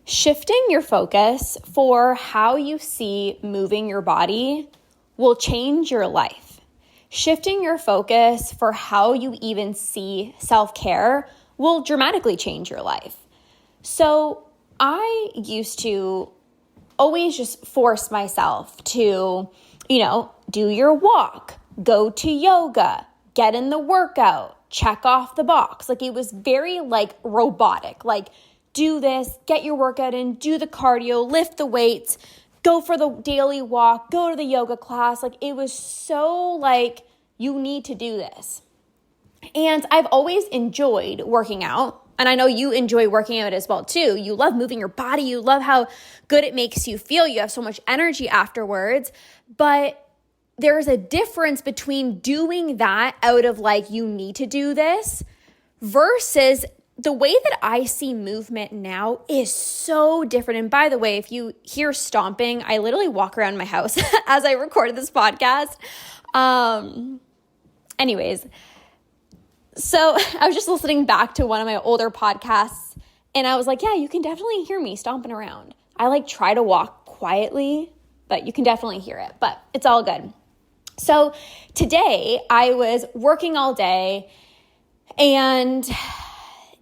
Shifting your focus for how you see moving your body will change your life. Shifting your focus for how you even see self-care will dramatically change your life. So I used to always just force myself to, do your walk, go to yoga, get in the workout, check off the box. Like it was very robotic, do this, get your workout in, do the cardio, lift the weights, go for the daily walk, go to the yoga class. It was so you need to do this. And I've always enjoyed working out. And I know you enjoy working out as well too. You love moving your body. You love how good it makes you feel. You have so much energy afterwards. But there's a difference between doing that out of you need to do this versus the way that I see movement now is so different. And by the way, if you hear stomping, I literally walk around my house as I recorded this podcast. Anyways, so I was just listening back to one of my older podcasts and I was like, yeah, you can definitely hear me stomping around. I try to walk quietly, but you can definitely hear it, but it's all good. So today I was working all day and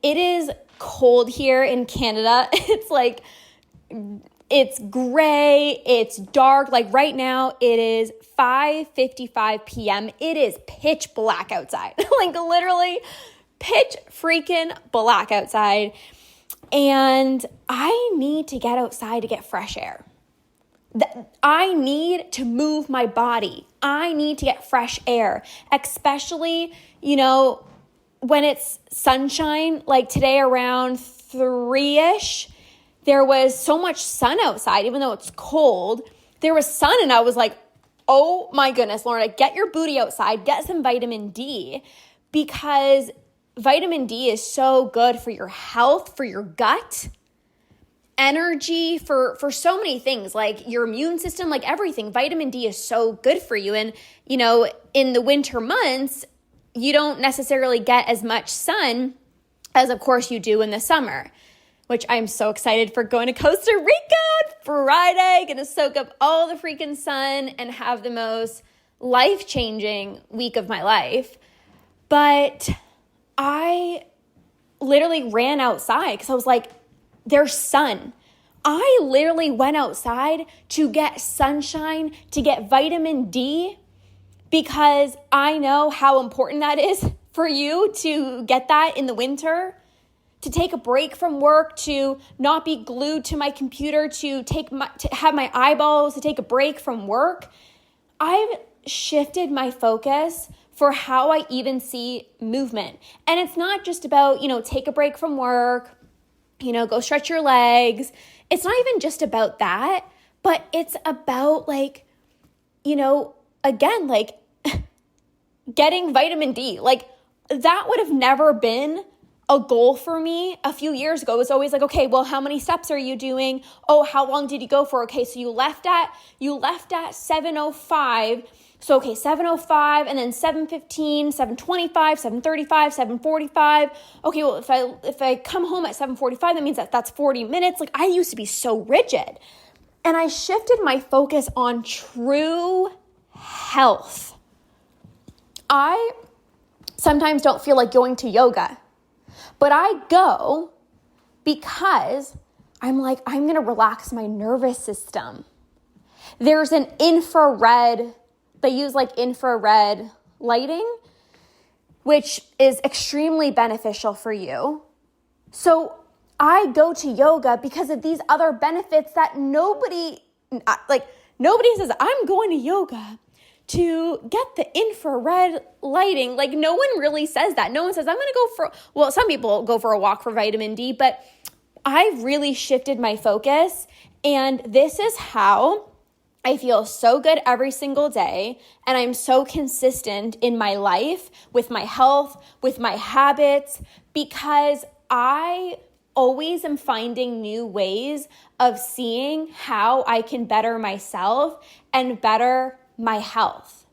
it is cold here in Canada. It's gray, it's dark. Right now it is 5:55 p.m. It is pitch black outside. Literally pitch freaking black outside. And I need to get outside to get fresh air. I need to move my body. I need to get fresh air, especially, when it's sunshine, today around 3-ish, there was so much sun outside, even though it's cold, there was sun and I was like, oh my goodness, Lorna, get your booty outside, get some vitamin D because vitamin D is so good for your health, for your gut, energy, for so many things, your immune system, everything. Vitamin D is so good for you. And, in the winter months, you don't necessarily get as much sun as, of course, you do in the summer, which I'm so excited for going to Costa Rica Friday. Gonna soak up all the freaking sun and have the most life-changing week of my life. But I literally ran outside because I was like, there's sun. I literally went outside to get sunshine, to get vitamin D, because I know how important that is for you to get that in the winter, to take a break from work, to not be glued to my computer, to have my eyeballs, to take a break from work. I've shifted my focus for how I even see movement. And it's not just about, take a break from work, go stretch your legs. It's not even just about that, but it's about again, getting vitamin D. That would have never been a goal for me a few years ago. It was always okay, well, how many steps are you doing? Oh, how long did you go for? Okay, so you left at 7:05. So, okay, 7:05 and then 7:15, 7:25, 7:35, 7:45. Okay, well, if I come home at 7:45, that means that's 40 minutes. I used to be so rigid. And I shifted my focus on true health. I sometimes don't feel like going to yoga, but I go because I'm going to relax my nervous system. There's an infrared, they use infrared lighting, which is extremely beneficial for you. So I go to yoga because of these other benefits that nobody says, I'm going to yoga to get the infrared lighting. No one really says that. No one says, I'm going to go for, some people go for a walk for vitamin D, but I've really shifted my focus. And this is how I feel so good every single day. And I'm so consistent in my life, with my health, with my habits, because I always am finding new ways of seeing how I can better myself and better my health.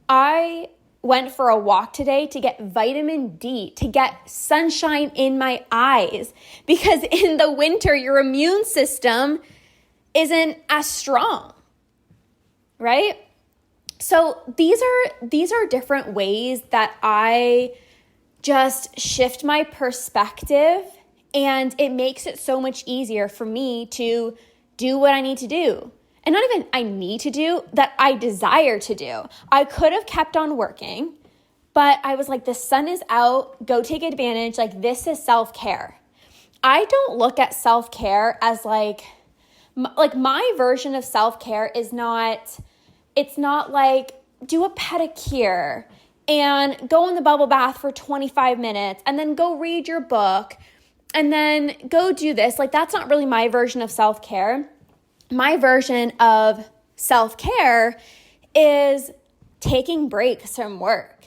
I went for a walk today to get vitamin D, to get sunshine in my eyes, because in the winter, your immune system isn't as strong, right? So these are different ways that I just shift my perspective, and it makes it so much easier for me to do what I need to do. And not even I need to do, that I desire to do. I could have kept on working, but I was like, the sun is out, go take advantage. Like, this is self-care. I don't look at self-care as like my version of self-care is not, it's not like do a pedicure and go in the bubble bath for 25 minutes and then go read your book and then go do this. Like, that's not really my version of self-care. My version of self-care is taking breaks from work.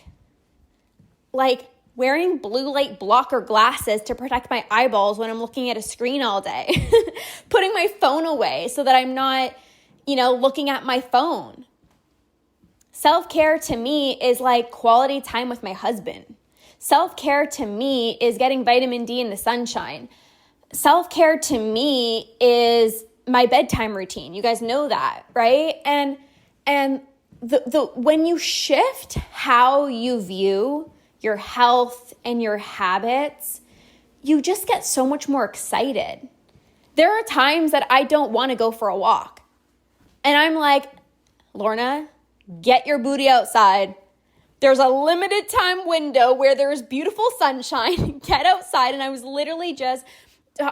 Like wearing blue light blocker glasses to protect my eyeballs when I'm looking at a screen all day. Putting my phone away so that I'm not, looking at my phone. Self-care to me is like quality time with my husband. Self-care to me is getting vitamin D in the sunshine. Self-care to me is my bedtime routine. You guys know that, right? And the when you shift how you view your health and your habits, you just get so much more excited. There are times that I don't want to go for a walk. And I'm like, Lorna, get your booty outside. There's a limited time window where there's beautiful sunshine. Get outside. And I was literally just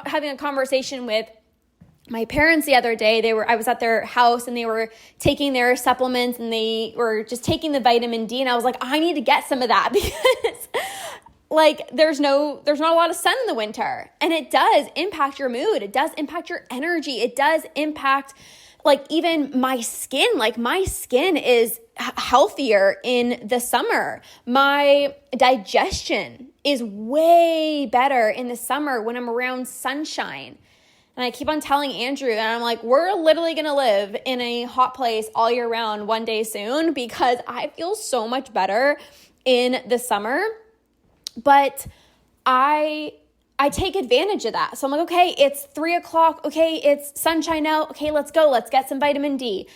having a conversation with my parents the other day. I was at their house and they were taking their supplements and they were just taking the vitamin D. And I was like, I need to get some of that because like there's not a lot of sun in the winter, and it does impact your mood. It does impact your energy. It does impact like even my skin. Like my skin is healthier in the summer. My digestion is way better in the summer when I'm around sunshine. And I keep on telling Andrew, and I'm like, we're literally going to live in a hot place all year round one day soon because I feel so much better in the summer. But I take advantage of that. So I'm like, okay, it's 3:00. Okay, it's sunshine out. Okay, let's go. Let's get some vitamin D.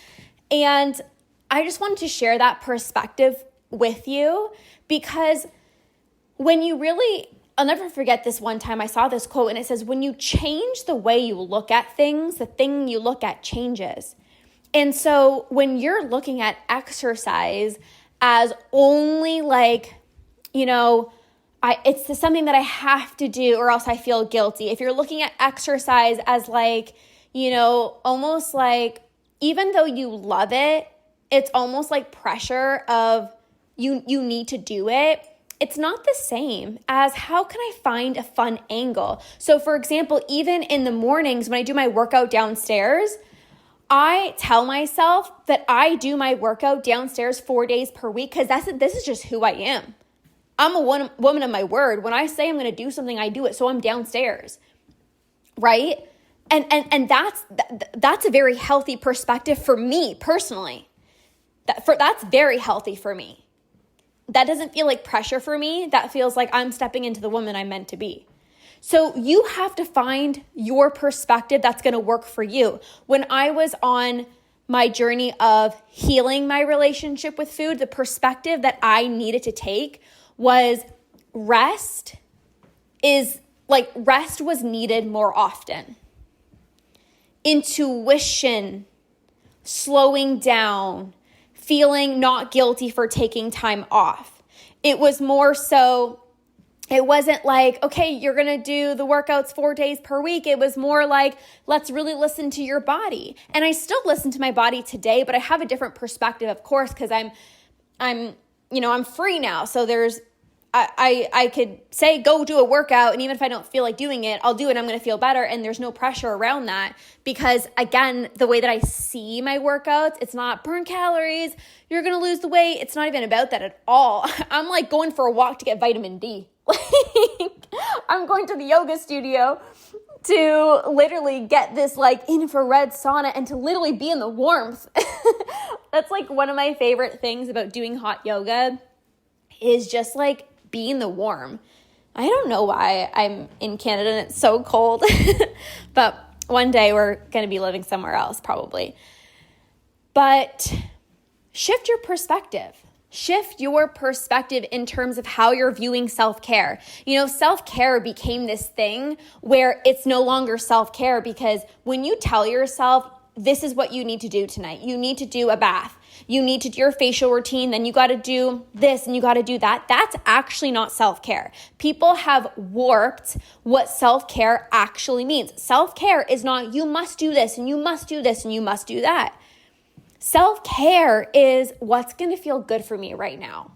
And I just wanted to share that perspective with you because when you really, I'll never forget this one time I saw this quote and it says, when you change the way you look at things, the thing you look at changes. And so when you're looking at exercise as only like, it's something that I have to do or else I feel guilty. If you're looking at exercise as like, almost like, even though you love it, it's almost like pressure of you need to do it. It's not the same as how can I find a fun angle? So for example, even in the mornings when I do my workout downstairs, I tell myself that I do my workout downstairs 4 days per week because this is just who I am. I'm a woman of my word. When I say I'm going to do something, I do it. So I'm downstairs, right? And that's a very healthy perspective for me personally. That's very healthy for me. That doesn't feel like pressure for me. That feels like I'm stepping into the woman I'm meant to be. So you have to find your perspective that's going to work for you. When I was on my journey of healing my relationship with food, the perspective that I needed to take was rest was needed more often. Intuition, slowing down, feeling not guilty for taking time off. It was more so, it wasn't like, okay, you're going to do the workouts 4 days per week. It was more like, let's really listen to your body. And I still listen to my body today, but I have a different perspective, of course, because I'm free now. So I could say, go do a workout. And even if I don't feel like doing it, I'll do it. I'm going to feel better. And there's no pressure around that because again, the way that I see my workouts, it's not burn calories. You're going to lose the weight. It's not even about that at all. I'm like going for a walk to get vitamin D. I'm going to the yoga studio to literally get this like infrared sauna and to literally be in the warmth. That's like one of my favorite things about doing hot yoga is just like be in the warm. I don't know why I'm in Canada and it's so cold, but one day we're going to be living somewhere else probably. But shift your perspective. Shift your perspective in terms of how you're viewing self-care. You know, self-care became this thing where it's no longer self-care because when you tell yourself, this is what you need to do tonight. You need to do a bath. You need to do your facial routine. Then you got to do this and you got to do that. That's actually not self-care. People have warped what self-care actually means. Self-care is not you must do this and you must do this and you must do that. Self-care is what's going to feel good for me right now.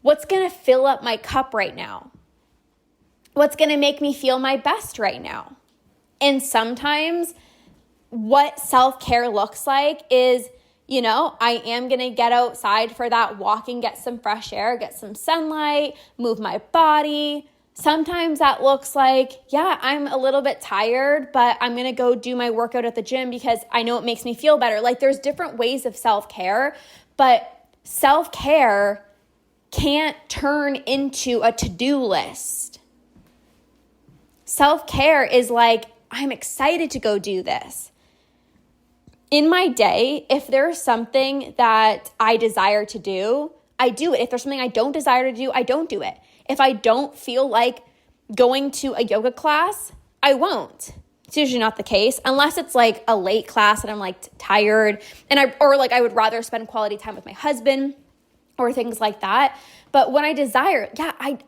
What's going to fill up my cup right now. What's going to make me feel my best right now. And sometimes what self-care looks like is, you know, I am going to get outside for that walk and get some fresh air, get some sunlight, move my body. Sometimes that looks like, yeah, I'm a little bit tired, but I'm going to go do my workout at the gym because I know it makes me feel better. Like there's different ways of self-care, but self-care can't turn into a to-do list. Self-care is like, I'm excited to go do this. In my day, if there's something that I desire to do, I do it. If there's something I don't desire to do, I don't do it. If I don't feel like going to a yoga class, I won't. It's usually not the case unless it's like a late class and I'm like tired and I would rather spend quality time with my husband or things like that. But when I desire,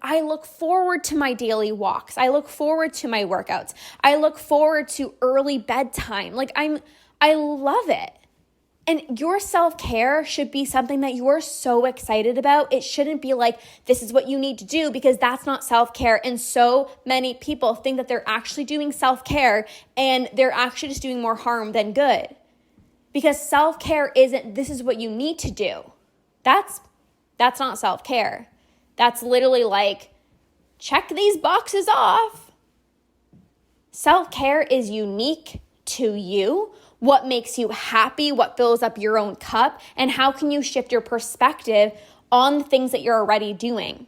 I look forward to my daily walks. I look forward to my workouts. I look forward to early bedtime. I love it. And your self-care should be something that you are so excited about. It shouldn't be like, this is what you need to do because that's not self-care. And so many people think that they're actually doing self-care and they're actually just doing more harm than good. Because self-care isn't, this is what you need to do. That's not self-care. That's literally like, check these boxes off. Self-care is unique to you. What makes you happy, what fills up your own cup, and how can you shift your perspective on the things that you're already doing?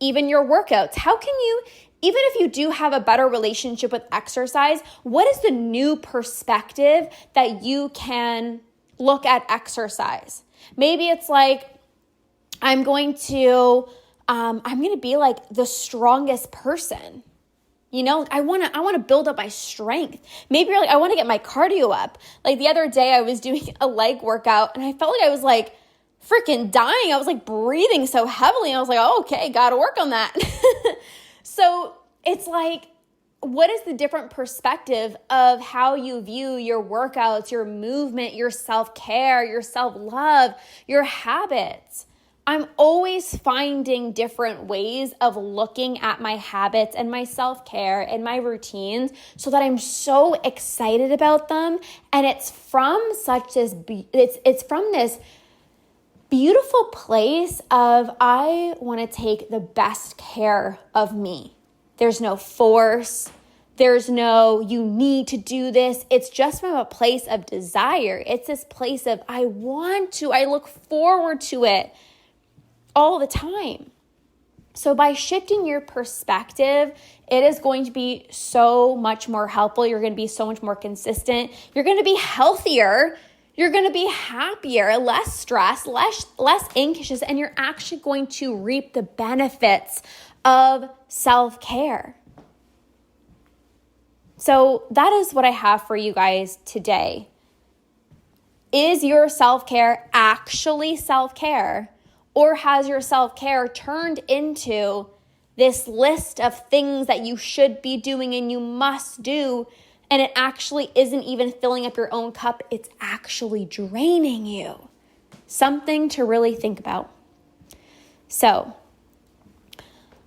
Even your workouts. How can you, even if you do have a better relationship with exercise, what is the new perspective that you can look at exercise? Maybe it's like, I'm going to be like the strongest person. You know, I want to build up my strength. Maybe you're like, I want to get my cardio up. Like the other day I was doing a leg workout and I felt like I was like freaking dying. I was like breathing so heavily. And I was like, oh, okay, got to work on that. So it's like, what is the different perspective of how you view your workouts, your movement, your self-care, your self-love, your habits? I'm always finding different ways of looking at my habits and my self-care and my routines so that I'm so excited about them. And it's from it's from this beautiful place of I want to take the best care of me. There's no force. There's no, you need to do this. It's just from a place of desire. It's this place of I want to, I look forward to it all the time. So by shifting your perspective, it is going to be so much more helpful. You're going to be so much more consistent. You're going to be healthier. You're going to be happier, less stressed, less anxious, and you're actually going to reap the benefits of self-care. So that is what I have for you guys today. Is your self-care actually self-care? Or has your self-care turned into this list of things that you should be doing and you must do, and it actually isn't even filling up your own cup, it's actually draining you? Something to really think about. So,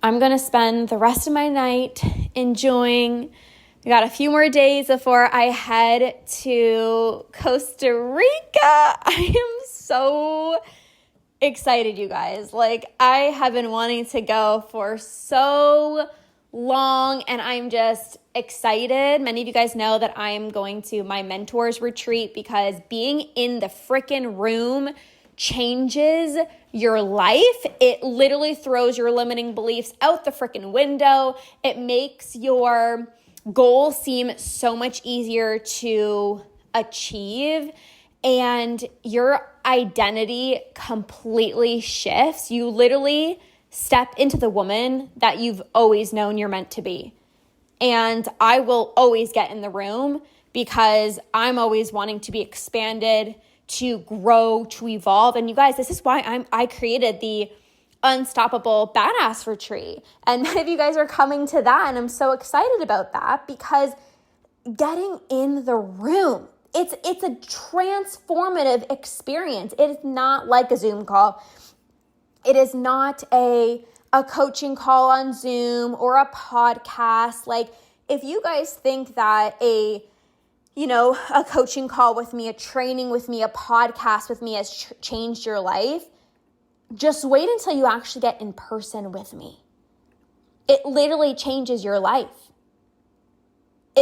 I'm going to spend the rest of my night enjoying. We got a few more days before I head to Costa Rica. I am so excited, you guys. Like, I have been wanting to go for so long and I'm just excited. Many of you guys know that I am going to my mentor's retreat because being in the freaking room changes your life. It literally throws your limiting beliefs out the freaking window. It makes your goals seem so much easier to achieve, and your identity completely shifts. You literally step into the woman that you've always known you're meant to be. And I will always get in the room because I'm always wanting to be expanded, to grow, to evolve. And you guys, this is why I created the Unstoppable Badass Retreat. And many of you guys are coming to that, and I'm so excited about that because getting in the room, it's a transformative experience. It is not like a Zoom call. It is not a coaching call on Zoom or a podcast. Like, if you guys think that a coaching call with me, a training with me, a podcast with me has changed your life, just wait until you actually get in person with me. It literally changes your life.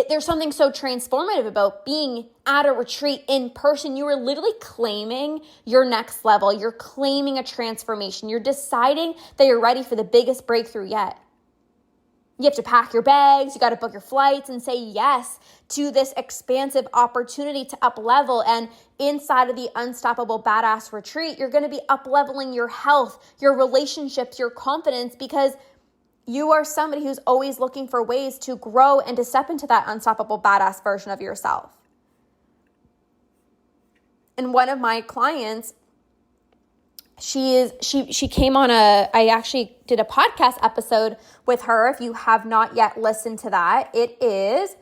There's something so transformative about being at a retreat in person. You are literally claiming your next level. You're claiming a transformation. You're deciding that you're ready for the biggest breakthrough yet. You have to pack your bags. You got to book your flights and say yes to this expansive opportunity to up level. And inside of the Unstoppable Badass Retreat, you're going to be up leveling your health, your relationships, your confidence, because you are somebody who's always looking for ways to grow and to step into that unstoppable badass version of yourself. And one of my clients, she came on I actually did a podcast episode with her. If you have not yet listened to that, it is,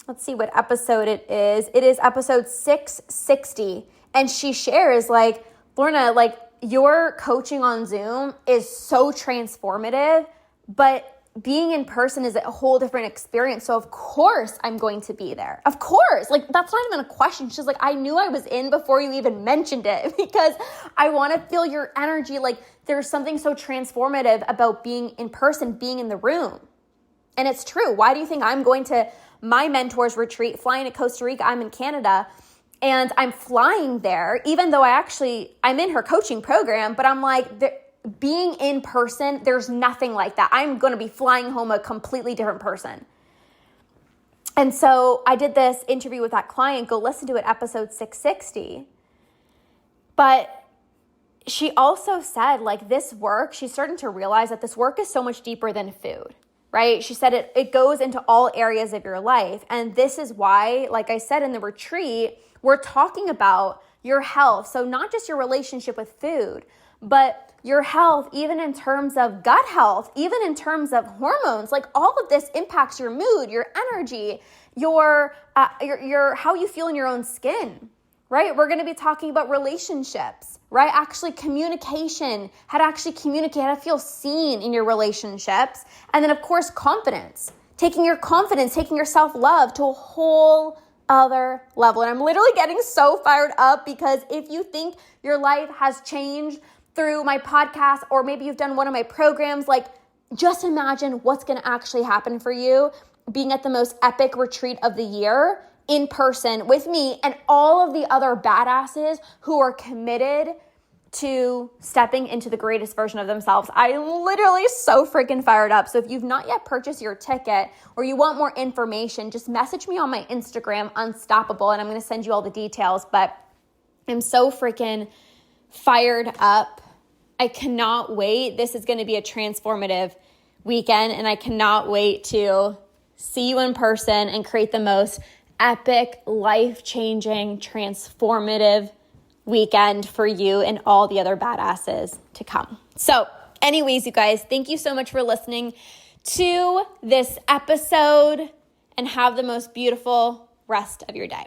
let's see what episode it is. It is episode 660. And she shares, like, Lorna, like, your coaching on Zoom is so transformative, but being in person is a whole different experience. So of course I'm going to be there. Of course. Like, that's not even a question. She's like, I knew I was in before you even mentioned it because I want to feel your energy. Like, there's something so transformative about being in person, being in the room. And it's true. Why do you think I'm going to my mentor's retreat, flying to Costa Rica? I'm in Canada and I'm flying there, even though I'm in her coaching program, but I'm like, being in person, there's nothing like that. I'm going to be flying home a completely different person. And so I did this interview with that client. Go listen to it, episode 660. But she also said, like, this work, she's starting to realize that this work is so much deeper than food, right? She said it goes into all areas of your life. And this is why, like I said in the retreat, we're talking about your health. So not just your relationship with food, but your health, even in terms of gut health, even in terms of hormones. Like, all of this impacts your mood, your energy, your how you feel in your own skin, right? We're going to be talking about relationships, right? Actually communication, how to actually communicate, how to feel seen in your relationships. And then, of course, confidence, taking your self-love to a whole other level. And I'm literally getting so fired up because if you think your life has changed through my podcast, or maybe you've done one of my programs, like, just imagine what's going to actually happen for you being at the most epic retreat of the year in person with me and all of the other badasses who are committed to stepping into the greatest version of themselves. I'm literally so freaking fired up. So if you've not yet purchased your ticket or you want more information, just message me on my Instagram, Unstoppable, and I'm going to send you all the details. But I'm so freaking fired up. I cannot wait. This is going to be a transformative weekend, and I cannot wait to see you in person and create the most epic, life-changing, transformative weekend for you and all the other badasses to come. So anyways, you guys, thank you so much for listening to this episode, and have the most beautiful rest of your day.